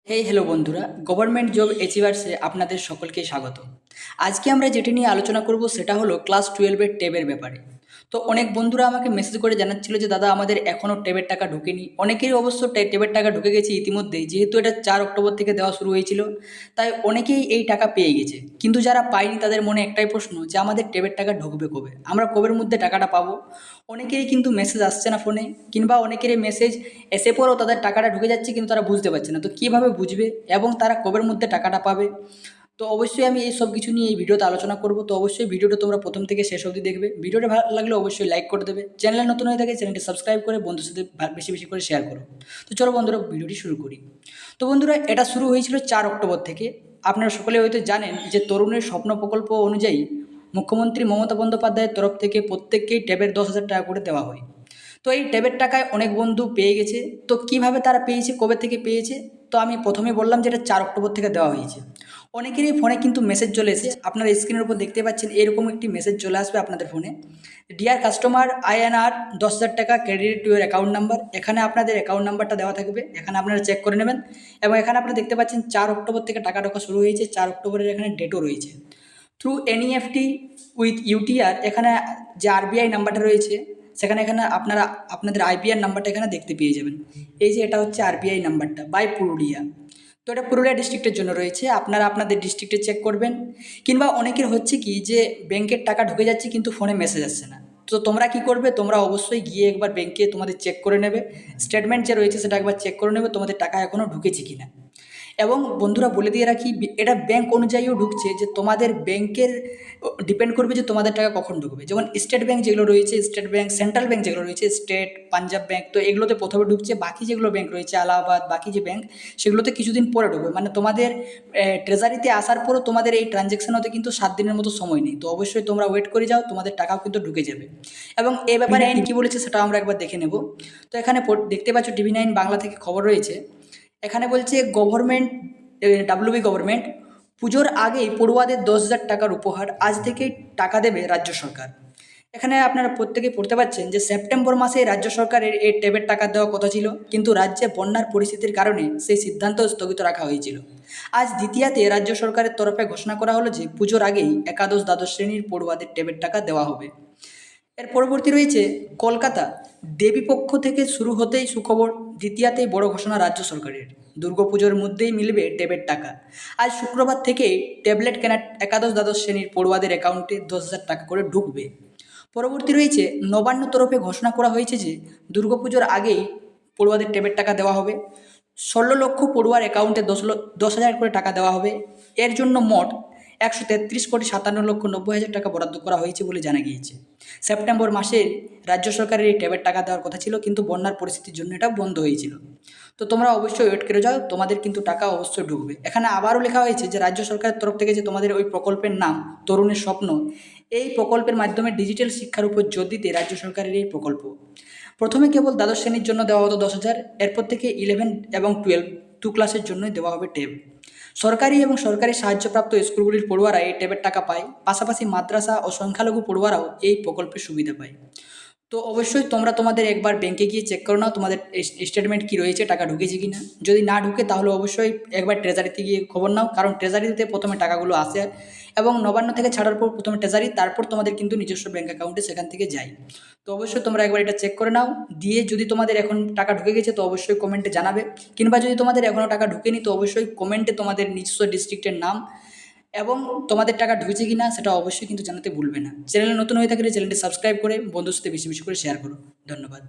Hello বন্ধুরা, government job অ্যাচিভার্সে আপনাদের সকলকে স্বাগত। আজকে আমরা যেটি নিয়ে আলোচনা করব সেটা হলো ক্লাস 12-এর ট্যাবের ব্যাপারে। তো অনেক বন্ধুরা আমাকে মেসেজ করে জানাচ্ছিল যে দাদা আমাদের এখনও ট্যাবের টাকা ঢোকেনি। অনেকেরই অবশ্য ট্যাবের টাকা ঢুকে গেছে ইতিমধ্যেই, যেহেতু এটা 4 অক্টোবর থেকে দেওয়া শুরু হয়েছিল, তাই অনেকেই এই টাকা পেয়ে গেছে। কিন্তু যারা পায়নি তাদের মনে একটাই প্রশ্ন যে আমাদের ট্যাবের টাকা ঢুকবে কবে, আমরা কবের মধ্যে টাকাটা পাবো। অনেকেরই কিন্তু মেসেজ আসছে না ফোনে, কিংবা অনেকেরই মেসেজ এসে পরেও তাদের টাকাটা ঢুকে যাচ্ছে কিন্তু তারা বুঝতে পারছে না। তো কীভাবে বুঝবে এবং তারা কবের মধ্যে টাকাটা পাবে, তো অবশ্যই আমি এই সব কিছু নিয়ে এই ভিডিওতে আলোচনা করব। তো অবশ্যই ভিডিওটা তোমরা প্রথম থেকে শেষ অবধি দেখবে। ভিডিওটা ভালো লাগলে অবশ্যই লাইক করে দেবে, চ্যানেলে নতুন হয়ে থাকে চ্যানেলটি সাবস্ক্রাইব করে বন্ধুর সাথে বেশি বেশি করে শেয়ার করো। তো চলো বন্ধুরা ভিডিওটি শুরু করি। তো বন্ধুরা, এটা শুরু হয়েছিল 4 অক্টোবর থেকে। আপনারা সকলে হয়তো জানেন যে তরুণের স্বপ্ন প্রকল্প অনুযায়ী মুখ্যমন্ত্রী মমতা বন্দ্যোপাধ্যায়ের তরফ থেকে প্রত্যেককেই ট্যাবের 10,000 টাকা করে দেওয়া হয়। তো এই ট্যাবের টাকায় অনেক বন্ধু পেয়ে গেছে। তো কিভাবে তারা পেয়েছে, কবে থেকে পেয়েছে, তো আমি প্রথমে বললাম যে এটা 4 অক্টোবর থেকে দেওয়া হয়েছে। অনেকেরই ফোনে কিন্তু মেসেজ চলে এসেছে, আপনারা স্ক্রিনের উপর দেখতে পাচ্ছেন এরকম একটি মেসেজ চলে আসবে আপনাদের ফোনে। ডিয়ার কাস্টমার, INR 10,000 টাকা credit to year account number. এখানে আপনাদের অ্যাকাউন্ট নাম্বারটা দেওয়া থাকবে, এখানে আপনারা চেক করে নেবেন। এবং এখানে আপনারা দেখতে পাচ্ছেন 4 অক্টোবর থেকে টাকা ঢোকা শুরু হয়েছে, 4 অক্টোবরের এখানে ডেটও রয়েছে। থ্রু NEFT উইথ UTR, এখানে যে RBI নাম্বারটা রয়েছে সেখানে আপনারা আপনাদের IBR নাম্বারটা এখানে দেখতে পেয়ে যাবেন। এই যে এটা হচ্ছে RBI নাম্বারটা বাই পুরুলিয়া। তো এটা পুরুলিয়া ডিস্ট্রিক্টের জন্য রয়েছে, আপনারা আপনাদের ডিস্ট্রিক্টে চেক করবেন। কিংবা অনেকের হচ্ছে কি যে ব্যাংকের টাকা ঢুকে যাচ্ছে কিন্তু ফোনে মেসেজ আসছে না। তো তোমরা কি করবে, তোমরা অবশ্যই গিয়ে একবার ব্যাংকে তোমাদের চেক করে নেবে, স্টেটমেন্ট যে রয়েছে সেটা একবার চেক করে নেবে তোমাদের টাকা এখনও ঢুকেছে কিনা। এবং বন্ধুরা বলে দিয়ে রাখি, এটা ব্যাংক অনুযায়ীও ঢুকছে, যে তোমাদের ব্যাংকের ডিপেন্ড করবে যে তোমাদের টাকা কখন ঢুকবে। যেমন স্টেট ব্যাংক যেগুলো রয়েছে, স্টেট ব্যাংক, সেন্ট্রাল ব্যাংক যেগুলো রয়েছে, স্টেট, পাঞ্জাব ব্যাংক, তো এগুলোতে প্রথমে ঢুকছে। বাকি যেগুলো ব্যাংক রয়েছে, আলাহাবাদ, বাকি যে ব্যাংক, সেগুলোতে কিছুদিন পরে ঢুকবে। মানে তোমাদের ট্রেজারিতে আসার পরও তোমাদের এই ট্রানজ্যাকশন হতে কিন্তু 7 দিনের মতো সময় নেই। তো অবশ্যই তোমরা ওয়েট করে যাও, তোমাদের টাকাও কিন্তু ঢুকে যাবে। এবং এ ব্যাপারে আইন কী বলেছে সেটাও আমরা একবার দেখে নেব। তো এখানে দেখতে পাচ্ছ TV9 বাংলা থেকে খবর রয়েছে। এখানে বলছে গভর্নমেন্ট, WB গভর্নমেন্ট পুজোর আগেই পড়ুয়াদের 10,000 টাকার উপহার, আজ থেকেই টাকা দেবে রাজ্য সরকার। এখানে আপনারা প্রত্যেকেই পড়তে পারছেন যে সেপ্টেম্বর মাসে রাজ্য সরকারের এই ট্যাবের টাকা দেওয়ার কথা ছিল, কিন্তু রাজ্যে বন্যার পরিস্থিতির কারণে সেই সিদ্ধান্ত স্থগিত রাখা হয়েছিল। আজ দ্বিতীয়াতে রাজ্য সরকারের তরফে ঘোষণা করা হলো যে পুজোর আগেই একাদশ দ্বাদশ শ্রেণীর পড়ুয়াদের ট্যাবের টাকা দেওয়া হবে। এর পরবর্তী রয়েছে কলকাতা, দেবীপক্ষ থেকে শুরু হতেই সুখবর, দ্বিতীয়াতেই বড় ঘোষণা রাজ্য সরকারের, দুর্গাপুজোর মধ্যেই মিলবে ট্যাবের টাকা। আজ শুক্রবার থেকেই ট্যাবলেট কেনার একাদশ দ্বাদশ শ্রেণীর পড়ুয়াদের অ্যাকাউন্টে 10,000 টাকা করে ঢুকবে। পরবর্তী রয়েছে নবান্ন তরফে ঘোষণা করা হয়েছে যে দুর্গাপুজোর আগেই পড়ুয়াদের ট্যাবের টাকা দেওয়া হবে। 16 লক্ষ পড়ুয়ার অ্যাকাউন্টে 10,000 করে টাকা দেওয়া হবে। এর জন্য মোট 133,57,90,000 টাকা বরাদ্দ করা হয়েছে বলে জানা গিয়েছে। সেপ্টেম্বর মাসে রাজ্য সরকারের এই ট্যাবের টাকা দেওয়ার কথা ছিল, কিন্তু বন্যার পরিস্থিতির জন্য এটা বন্ধ হয়েছিল। তো তোমরা অবশ্যই ওয়েট করে যাও, তোমাদের কিন্তু টাকা অবশ্যই ঢুকবে। এখানে আবারও লেখা হয়েছে যে রাজ্য সরকারের তরফ থেকে যে তোমাদের ওই প্রকল্পের নাম তরুণের স্বপ্ন, এই প্রকল্পের মাধ্যমে ডিজিটাল শিক্ষার উপর জোর দিতে রাজ্য সরকারের এই প্রকল্প। প্রথমে কেবল দ্বাদশ শ্রেণীর জন্য দেওয়া হতো 10,000, এরপর থেকে 11 এবং 12 2 ক্লাসের জন্যই দেওয়া হবে ট্যাব। সরকারি এবং সরকারি সাহায্যপ্রাপ্ত স্কুলগুলির পড়ুয়ারা এই ট্যাবের টাকা পায়, পাশাপাশি মাদ্রাসা ও সংখ্যালঘু পড়ুয়ারাও এই প্রকল্পের সুবিধা পায়। তো অবশ্যই তোমরা তোমাদের একবার ব্যাংকে গিয়ে চেক করে নাও তোমাদের স্টেটমেন্ট কী রয়েছে, টাকা ঢুকেছে কি না। যদি না ঢুকে তাহলে অবশ্যই একবার ট্রেজারিতে গিয়ে খবর নাও, কারণ ট্রেজারিতে প্রথমে টাকাগুলো আসে এবং নবান্ন থেকে ছাড়ার পর প্রথমে ট্রেজারি, তারপর তোমাদের কিন্তু নিজস্ব ব্যাংক অ্যাকাউন্টে সেখান থেকে যায়। তো অবশ্যই তোমরা একবার এটা চেক করে নাও, দিয়ে যদি তোমাদের এখন টাকা ঢুকে গেছে তো অবশ্যই কমেন্টে জানাবে, কিংবা যদি তোমাদের এখনও টাকা ঢুকেনি তো অবশ্যই কমেন্টে তোমাদের নিজস্ব ডিস্ট্রিক্টের নাম এবং তোমাদের টাকা ঢুকেছে কি না সেটা অবশ্যই কিন্তু জানাতে ভুলবে না। চ্যানেলে নতুন হয়ে থাকলে চ্যানেলটি সাবস্ক্রাইব করে বন্ধুর সাথে বেশি বেশি করে শেয়ার করো। ধন্যবাদ।